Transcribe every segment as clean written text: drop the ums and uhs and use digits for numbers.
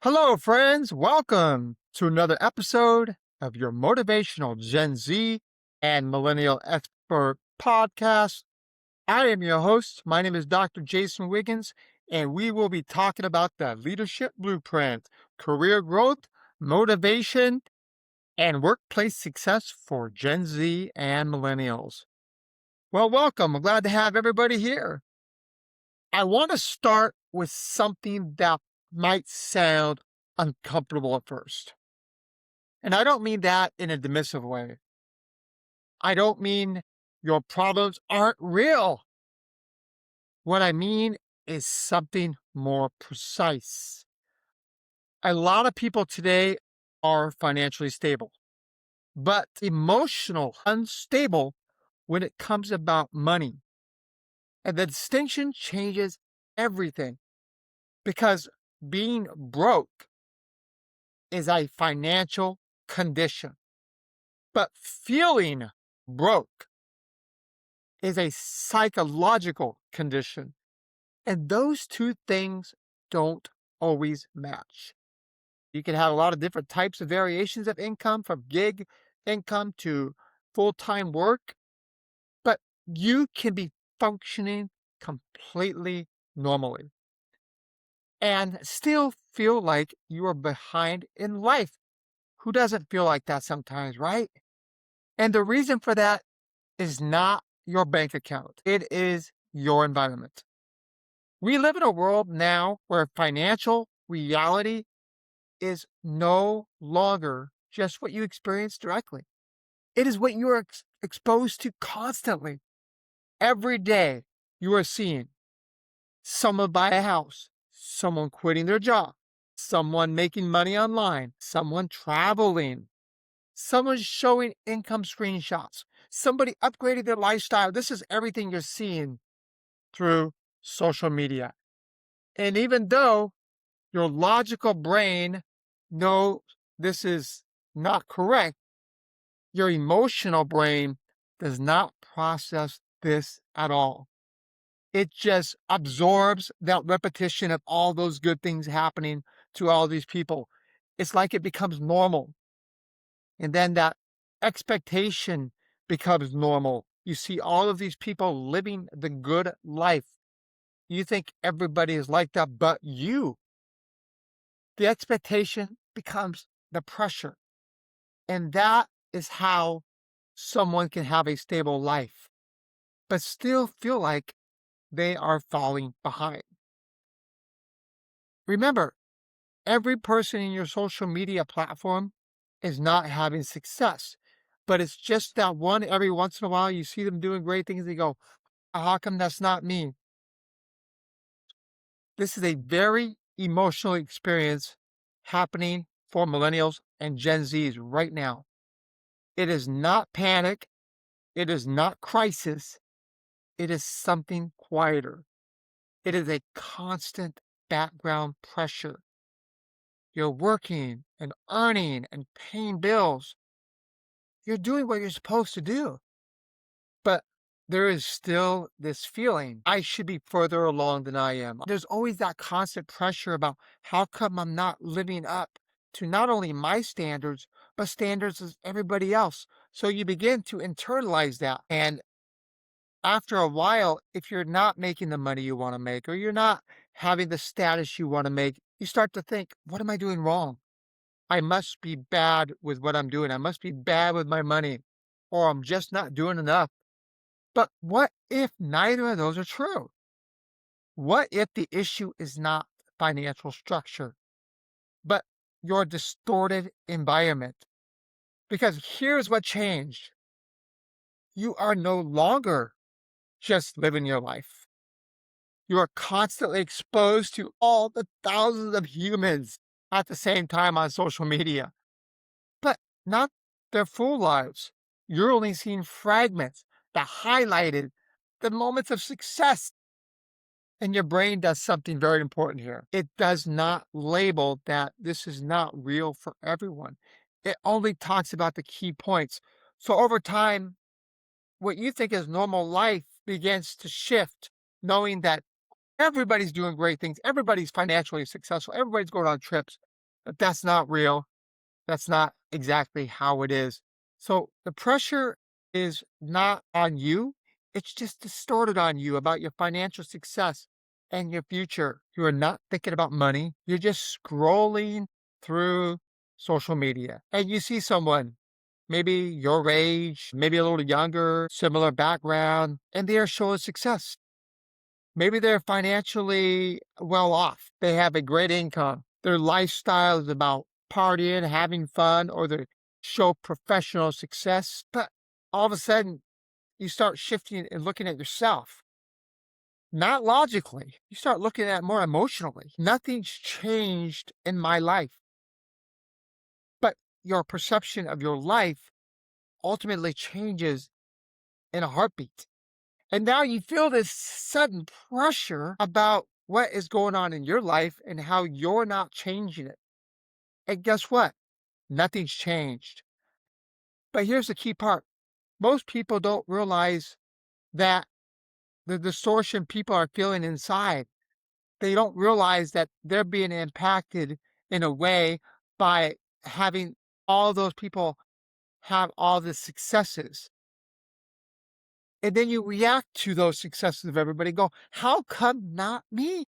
Hello, friends. Welcome to another episode of your motivational Gen Z and Millennial Expert podcast. I am your host. My name is Dr. Jason Wiggins, and we will be talking about the leadership blueprint, career growth, motivation, and workplace success for Gen Z and Millennials. Well, welcome. I'm glad to have everybody here. I want to start with something that might sound uncomfortable at first. And I don't mean that in a dismissive way. I don't mean your problems aren't real. What I mean is something more precise. A lot of people today are financially stable, but emotional unstable when it comes about money. And the distinction changes everything because being broke is a financial condition, but feeling broke is a psychological condition. And those two things don't always match. You can have a lot of different types of variations of income, from gig income to full-time work, but you can be functioning completely normally and still feel like you are behind in life. Who doesn't feel like that sometimes, right? And the reason for that is not your bank account. It is your environment. We live in a world now where financial reality is no longer just what you experience directly. It is what you are exposed to constantly. Every day you are seeing someone buy a house, someone quitting their job, someone making money online, someone traveling, someone showing income screenshots, somebody upgrading their lifestyle. This is everything you're seeing through social media. And even though your logical brain knows this is not correct, your emotional brain does not process this at all. It just absorbs that repetition of all those good things happening to all these people. It's like it becomes normal. And then that expectation becomes normal. You see all of these people living the good life. You think everybody is like that but you. The expectation becomes the pressure. And that is how someone can have a stable life, but still feel like they are falling behind. Remember, every person in your social media platform is not having success, but it's just that one every once in a while you see them doing great things and you go, how come that's not me? This is a very emotional experience happening for millennials and Gen Zs right now. It is not panic. It is not crisis. It is something quieter. It is a constant background pressure. You're working and earning and paying bills. You're doing what you're supposed to do. But there is still this feeling I should be further along than I am. There's always that constant pressure about how come I'm not living up to not only my standards, but standards of everybody else. So you begin to internalize that. And after a while, if you're not making the money you want to make, or you're not having the status you want to make, you start to think, what am I doing wrong? I must be bad with what I'm doing. I must be bad with my money, or I'm just not doing enough. But what if neither of those are true? What if the issue is not financial structure, but your distorted environment? Because here's what changed. You are no longer just living your life. You are constantly exposed to all the thousands of humans at the same time on social media, but not their full lives. You're only seeing fragments that highlighted the moments of success. And your brain does something very important here. It does not label that this is not real for everyone. It only talks about the key points. So over time, what you think is normal life begins to shift, knowing that everybody's doing great things. Everybody's financially successful. Everybody's going on trips. But that's not real. That's not exactly how it is. So the pressure is not on you. It's just distorted on you about your financial success and your future. You are not thinking about money. You're just scrolling through social media and you see someone, maybe your age, maybe a little younger, similar background, and they are showing success. Maybe they're financially well off. They have a great income. Their lifestyle is about partying, having fun, or they show professional success. But all of a sudden, you start shifting and looking at yourself. Not logically. You start looking at it more emotionally. Nothing's changed in my life, but your perception of your life ultimately changes in a heartbeat. And now you feel this sudden pressure about what is going on in your life and how you're not changing it. And guess what? Nothing's changed. But here's the key part. Most people don't realize that the distortion people are feeling inside, they don't realize that they're being impacted in a way by having all those people have all the successes. And then you react to those successes of everybody, go, how come not me?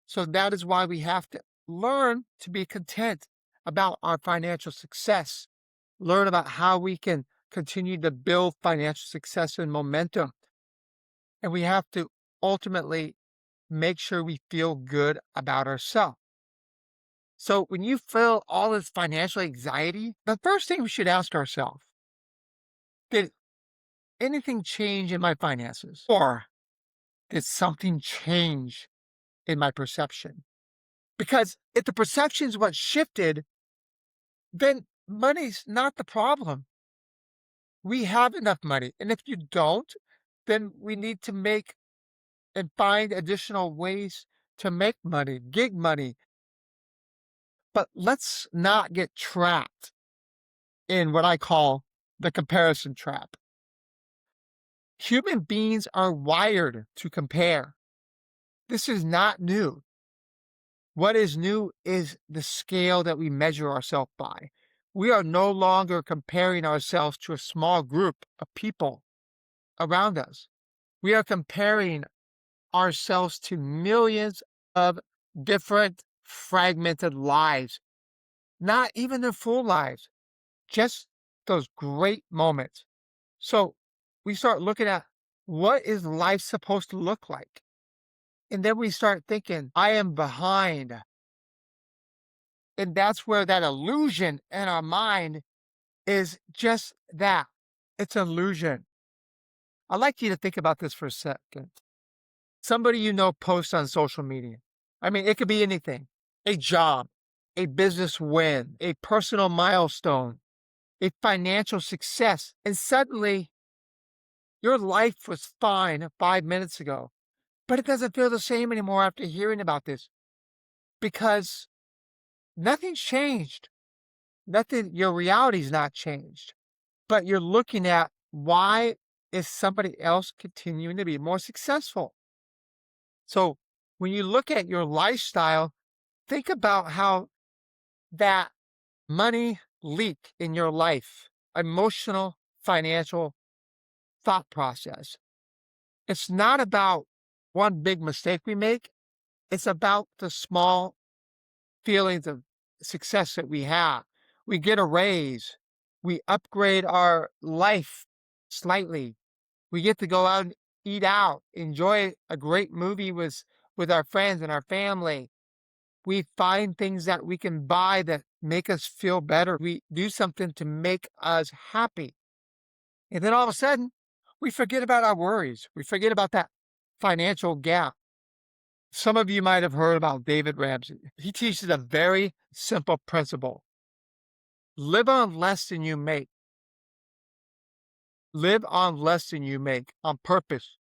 So that is why we have to learn to be content about our financial success, learn about how we can continue to build financial success and momentum. And we have to ultimately make sure we feel good about ourselves. So when you feel all this financial anxiety, the first thing we should ask ourselves, did anything change in my finances? Or did something change in my perception? Because if the perception is what shifted, then money's not the problem. We have enough money. And if you don't, then we need to make and find additional ways to make money, gig money. But let's not get trapped in what I call the comparison trap. Human beings are wired to compare. This is not new. What is new is the scale that we measure ourselves by. We are no longer comparing ourselves to a small group of people around us. We are comparing ourselves to millions of different fragmented lives, not even their full lives, just those great moments. So we start looking at what is life supposed to look like? And then we start thinking, I am behind. And that's where that illusion in our mind is just that. It's an illusion. I'd like you to think about this for a second. Somebody you know posts on social media. I mean, it could be anything, a job, a business win, a personal milestone, a financial success. And suddenly your life was fine 5 minutes ago, but it doesn't feel the same anymore after hearing about this because nothing's changed. Nothing, your reality's not changed, but you're looking at why is somebody else continuing to be more successful? So when you look at your lifestyle, think about how that money leak in your life, emotional, financial thought process. It's not about one big mistake we make. It's about the small feelings of success that we have. We get a raise. We upgrade our life slightly. We get to go out and eat out, enjoy a great movie with our friends and our family. We find things that we can buy that make us feel better. We do something to make us happy. And then all of a sudden, we forget about our worries. We forget about that financial gap. Some of you might have heard about David Ramsey. He teaches a very simple principle. Live on less than you make. Live on less than you make on purpose.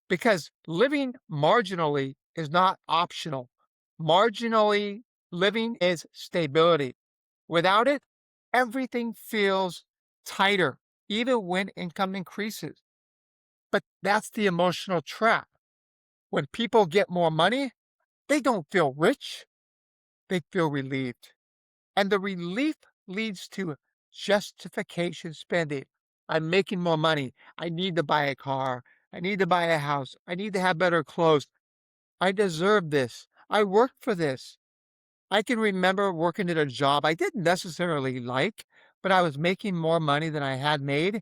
Because living marginally is not optional. Marginally living is stability. Without it, everything feels tighter, even when income increases. But that's the emotional trap. When people get more money, they don't feel rich. they feel relieved. And the relief leads to justification spending. I'm making more money. I need to buy a car. I need to buy a house. I need to have better clothes. I deserve this. I worked for this. I can remember working at a job I didn't necessarily like, but I was making more money than I had made.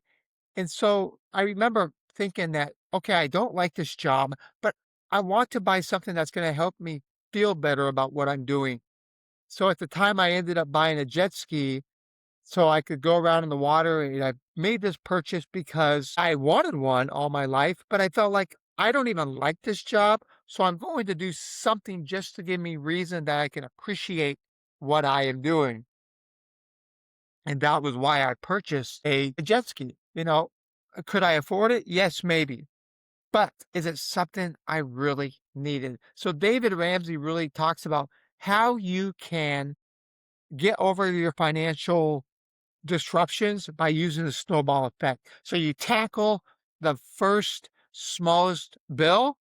And so I remember thinking that, okay, I don't like this job, but I want to buy something that's going to help me feel better about what I'm doing. So at the time, I ended up buying a jet ski so I could go around in the water. And I made this purchase because I wanted one all my life, but I felt like I don't even like this job. So I'm going to do something just to give me reason that I can appreciate what I am doing. And that was why I purchased a jet ski. Could I afford it? Yes, maybe. But is it something I really needed? So David Ramsey really talks about how you can get over your financial disruptions by using the snowball effect. So you tackle the first smallest bill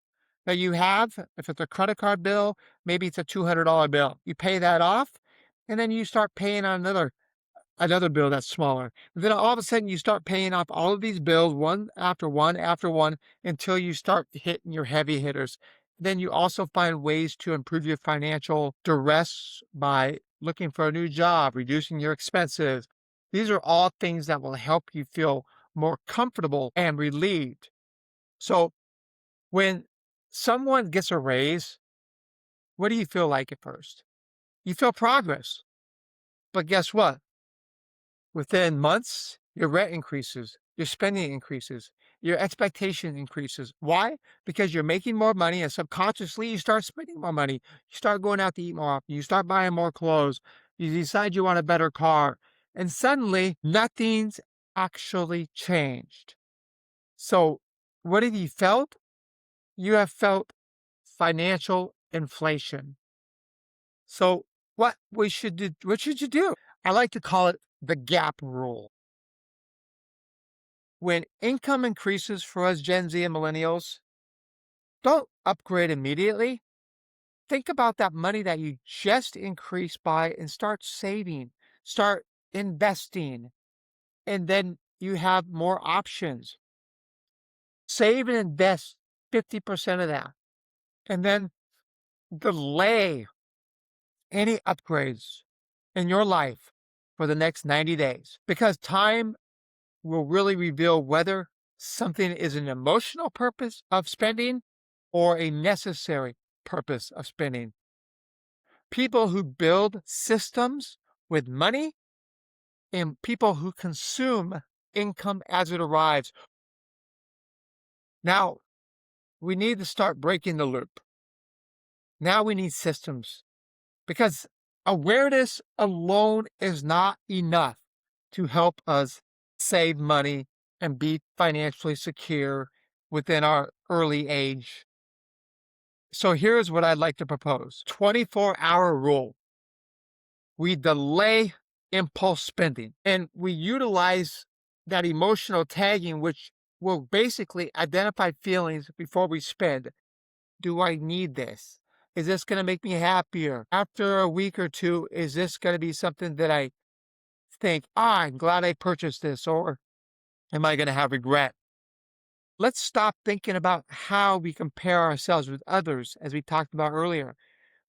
that you have. If it's a credit card bill, maybe it's a $200 bill. You pay that off, and then you start paying on another bill that's smaller. And then all of a sudden you start paying off all of these bills one after one until you start hitting your heavy hitters. Then you also find ways to improve your financial duress by looking for a new job, reducing your expenses. These are all things that will help you feel more comfortable and relieved. So when someone gets a raise, what do you feel like at first? You feel progress. But guess what? Within months, your rent increases, your spending increases, your expectation increases. Why? Because you're making more money and subconsciously you start spending more money. You start going out to eat more often. You start buying more clothes. You decide you want a better car. And suddenly nothing's actually changed. So what have you felt? You have felt financial inflation. So what should you do? I like to call it the gap rule. When income increases for us Gen Z and millennials, don't upgrade immediately. Think about that money that you just increased by and start saving, start investing, and then you have more options. Save and invest 50% of that, and then delay any upgrades in your life for the next 90 days because time will really reveal whether something is an emotional purpose of spending or a necessary purpose of spending. People who build systems with money and people who consume income as it arrives. Now, we need to start breaking the loop. Now we need systems because awareness alone is not enough to help us save money and be financially secure within our early age. So here's what I'd like to propose. 24-hour rule. We delay impulse spending and we utilize that emotional tagging, which will basically identify feelings before we spend. Do I need this? Is this going to make me happier? After a week or two, is this going to be something that I think, I'm glad I purchased this, or am I going to have regret? Let's stop thinking about how we compare ourselves with others, as we talked about earlier.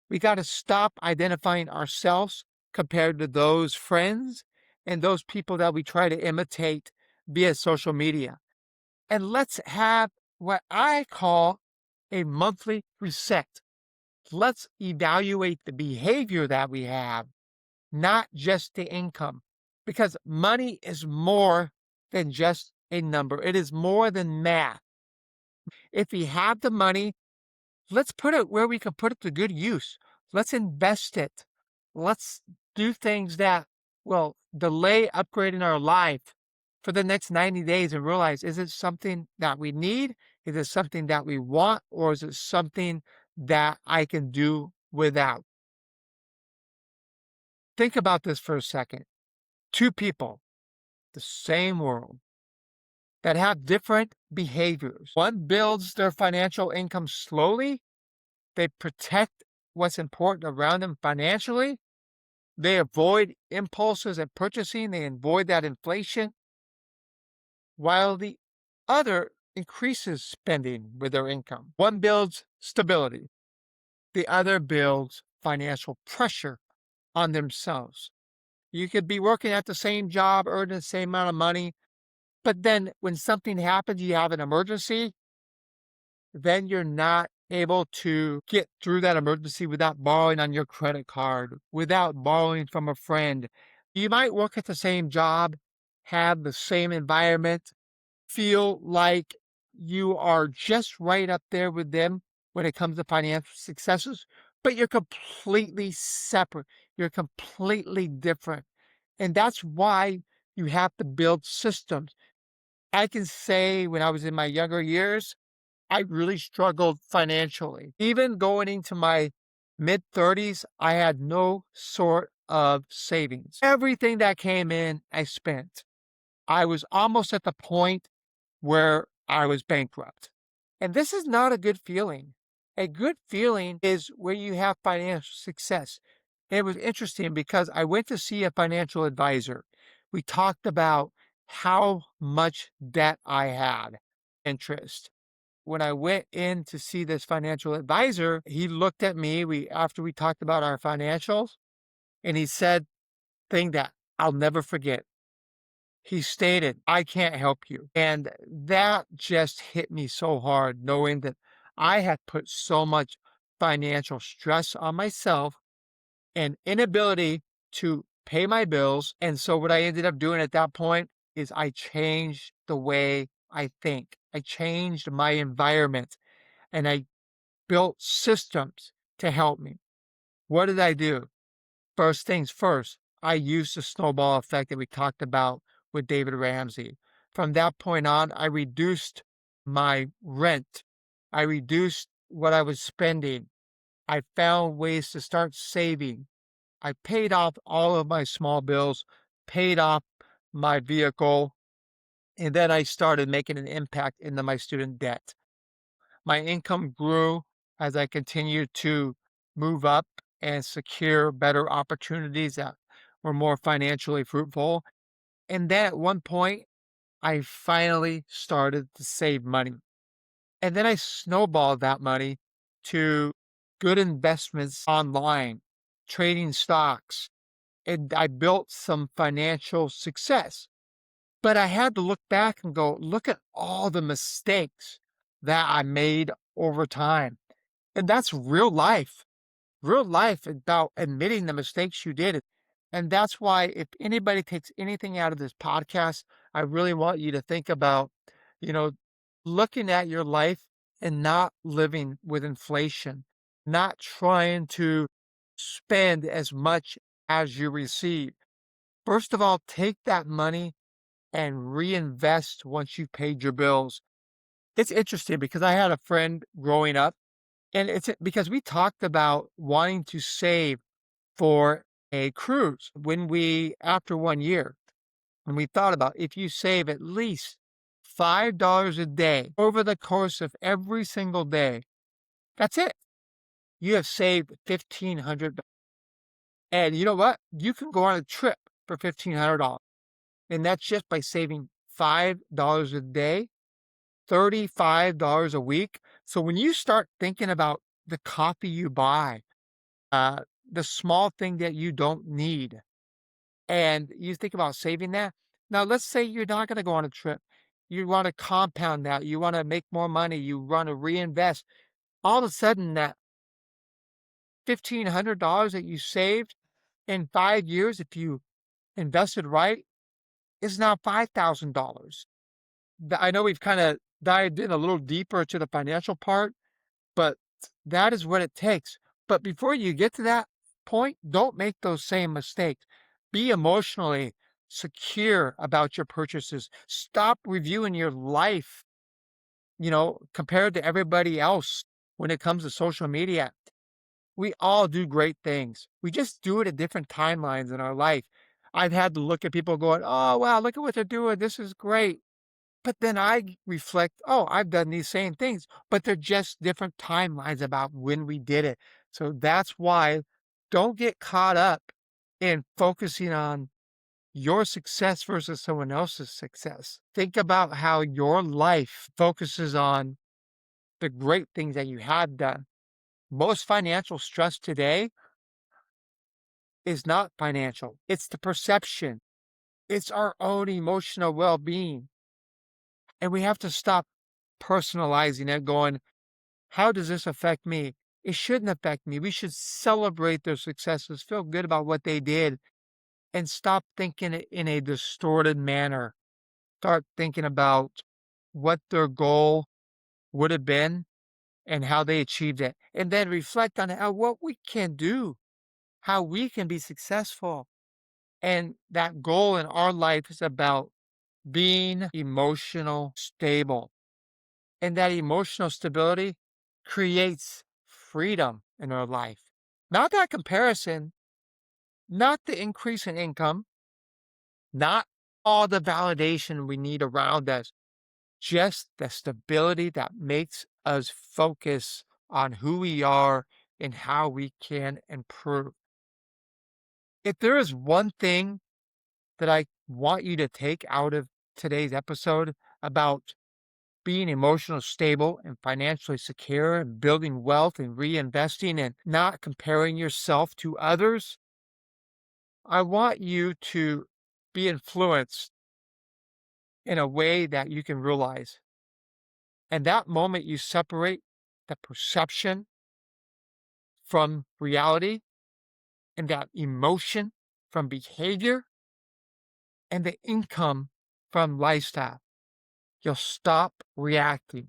We got to stop identifying ourselves compared to those friends and those people that we try to imitate via social media. And let's have what I call a monthly reset. Let's evaluate the behavior that we have, not just the income, because money is more than just a number. It is more than math. If we have the money, let's put it where we can put it to good use. Let's invest it. Let's do things that will delay upgrading our life for the next 90 days and realize, is it something that we need? Is it something that we want? Or is it something that I can do without? Think about this for a second. Two people, the same world, that have different behaviors. One builds their financial income slowly. They protect what's important around them financially. They avoid impulses at purchasing, they avoid that inflation, while the other increases spending with their income. One builds stability, the other builds financial pressure on themselves. You could be working at the same job, earning the same amount of money, but then when something happens, you have an emergency, then you're not able to get through that emergency without borrowing on your credit card, without borrowing from a friend. You might work at the same job, have the same environment, feel like you are just right up there with them when it comes to financial successes, but you're completely separate. You're completely different. And that's why you have to build systems. I can say when I was in my younger years, I really struggled financially. Even going into my mid 30s, I had no sort of savings. Everything that came in, I spent. I was almost at the point where I was bankrupt. And this is not a good feeling. A good feeling is where you have financial success. It was interesting because I went to see a financial advisor. We talked about how much debt I had, interest. When I went in to see this financial advisor, he looked at me, after we talked about our financials, and he said thing that I'll never forget. He stated, "I can't help you." And that just hit me so hard, knowing that I had put so much financial stress on myself and inability to pay my bills. And so what I ended up doing at that point is I changed the way I think. I changed my environment and I built systems to help me. What did I do? First things first, I used the snowball effect that we talked about with David Ramsey. From that point on, I reduced my rent. I reduced what I was spending. I found ways to start saving. I paid off all of my small bills, paid off my vehicle, and then I started making an impact into my student debt. My income grew as I continued to move up and secure better opportunities that were more financially fruitful. And then at one point, I finally started to save money. And then I snowballed that money to good investments online, trading stocks, and I built some financial success. But I had to look back and go, look at all the mistakes that I made over time. And that's real life about admitting the mistakes you did. And that's why if anybody takes anything out of this podcast, I really want you to think about, you know, looking at your life and not living with inflation, not trying to spend as much as you receive. First of all, take that money and reinvest once you've paid your bills. It's interesting because I had a friend growing up, and it's because we talked about wanting to save for a cruise after 1 year, and we thought about if you save at least $5 a day over the course of every single day, that's it. You have saved $1,500. And you know what? You can go on a trip for $1,500. And that's just by saving $5 a day, $35 a week. So when you start thinking about the coffee you buy, the small thing that you don't need, and you think about saving that. Now, let's say you're not going to go on a trip. You want to compound that. You want to make more money. You want to reinvest. All of a sudden, that $1,500 that you saved in 5 years, if you invested right, is now $5,000. I know we've kind of dived in a little deeper to the financial part, but that is what it takes. But before you get to that point, don't make those same mistakes. Be emotionally secure about your purchases. Stop reviewing your life, compared to everybody else when it comes to social media. We all do great things. We just do it at different timelines in our life. I've had to look at people going, oh, wow, look at what they're doing. This is great. But then I reflect, oh, I've done these same things, but they're just different timelines about when we did it. So that's why don't get caught up in focusing on your success versus someone else's success. Think about how your life focuses on the great things that you have done. Most financial stress today is not financial, it's the perception, it's our own emotional well being. And we have to stop personalizing it, going, how does this affect me? It shouldn't affect me. We should celebrate their successes, feel good about what they did, and stop thinking it in a distorted manner. Start thinking about what their goal would have been and how they achieved it. And then reflect on what we can do, how we can be successful. And that goal in our life is about being emotional stable. And that emotional stability creates freedom in our life. Not that comparison, not the increase in income, not all the validation we need around us, just the stability that makes us focus on who we are and how we can improve. If there is one thing that I want you to take out of today's episode about being emotionally stable and financially secure and building wealth and reinvesting and not comparing yourself to others, I want you to be influenced in a way that you can realize. And that moment you separate the perception from reality and that emotion from behavior and the income from lifestyle, you'll stop reacting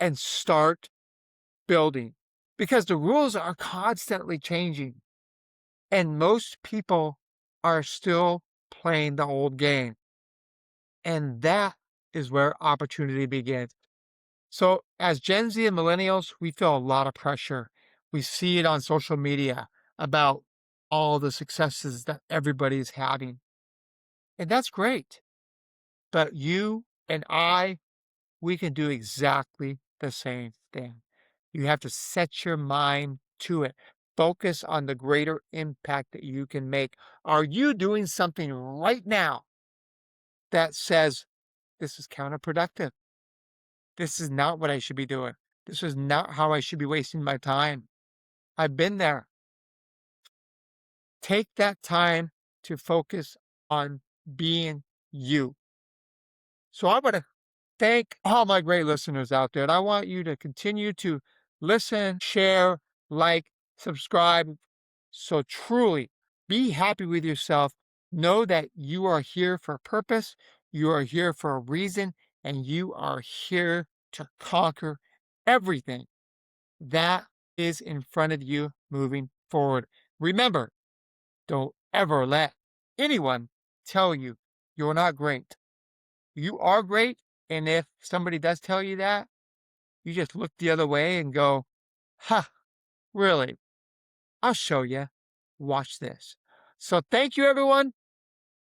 and start building, because the rules are constantly changing and most people are still playing the old game. And that is where opportunity begins. So as Gen Z and millennials, we feel a lot of pressure. We see it on social media about all the successes that everybody's having. And that's great. But you and I, we can do exactly the same thing. You have to set your mind to it. Focus on the greater impact that you can make. Are you doing something right now that says, this is counterproductive? This is not what I should be doing. This is not how I should be wasting my time. I've been there. Take that time to focus on being you. So I want to thank all my great listeners out there. And I want you to continue to listen, share, like, subscribe. So truly be happy with yourself. Know that you are here for a purpose. You are here for a reason, and you are here to conquer everything that is in front of you moving forward. Remember, don't ever let anyone tell you you're not great. You are great. And if somebody does tell you that, you just look the other way and go, ha, really? I'll show you. Watch this. So thank you, everyone.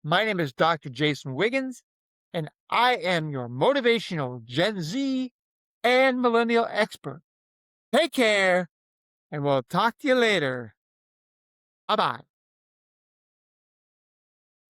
My name is Dr. Jason Wiggins, and I am your motivational Gen Z and millennial expert. Take care, and we'll talk to you later. Bye-bye.